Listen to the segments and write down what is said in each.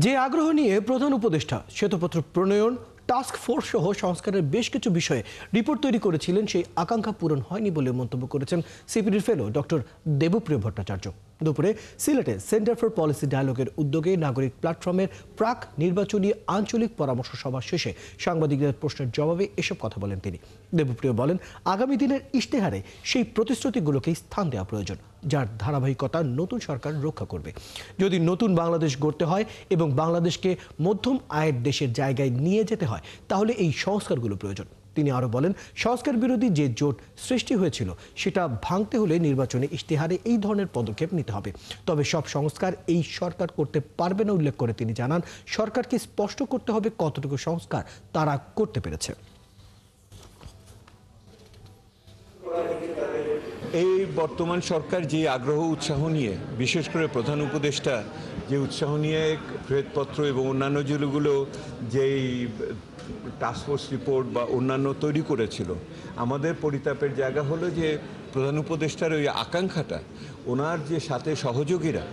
যে আগ্রহ নিয়ে প্রধান উপদেষ্টা শ্বেতপত্র প্রণয়ন, টাস্ক ফোর্স সহ সংস্কারের বেশ কিছু বিষয়ে রিপোর্ট তৈরি করেছিলেন, সেই আকাঙ্ক্ষা পূরণ হয়নি বলে মন্তব্য করেছেন সিপিডির ফেলো ডক্টর দেবপ্রিয় ভট্টাচার্য। দুপুরে সিলেটে সেন্টার ফর পলিসি ডায়ালগের উদ্যোগে নাগরিক প্ল্যাটফর্মের প্রাক নির্বাচনী আঞ্চলিক পরামর্শ সভা শেষে সাংবাদিকদের প্রশ্নের জবাবে এসব কথা বলেন তিনি। দেবপ্রিয় বলেন, আগামী দিনের ইশতেহারে সেই প্রতিশ্রুতিগুলোকেই স্থান দেওয়া প্রয়োজন, যার ধারাবাহিকতা নতুন সরকার রক্ষা করবে। যদি নতুন বাংলাদেশ গড়তে হয় এবং বাংলাদেশকে মধ্যম আয়ের দেশের জায়গায় নিয়ে যেতে হয়, তাহলে এই সংস্কারগুলো প্রয়োজন। তিনি আরও বলেন, সংস্কার বিরোধী যে জোট সৃষ্টি হয়েছিল সেটা ভাঙতে হলে নির্বাচনে ইশতেহারে এই ধরনের পদক্ষেপ নিতে হবে। তবে সব সংস্কার এই সরকার করতে পারবে না উল্লেখ করে তিনি জানান, সরকারকে স্পষ্ট করতে হবে কতটুকু সংস্কার তারা করতে পেরেছে। এই বর্তমান সরকার যে আগ্রহ উৎসাহ নিয়ে, বিশেষ করে প্রধান উপদেষ্টা যে উৎসাহ নিয়ে শ্বেতপত্র এবং অন্যান্য যেগুলো যেই টাস্কফোর্স রিপোর্ট বা অন্যান্য তৈরি করেছিল, আমাদের পরিতাপের জায়গা হলো যে প্রধান উপদেষ্টার ওই আকাঙ্ক্ষাটা, ওনার যে সাথে সহযোগীরা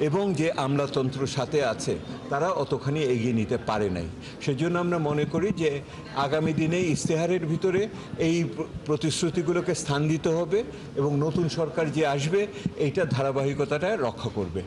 এবং যে আমলাতন্ত্র সাথে আছে, তারা অতখানি এগিয়ে নিতে পারে নাই। সেজন্য আমরা মনে করি যে আগামী দিনে ইশতেহারের ভিতরে এই প্রতিশ্রুতিগুলোকে স্থান দিতে হবে এবং নতুন সরকার যে আসবে এইটার ধারাবাহিকতাটা রক্ষা করবে।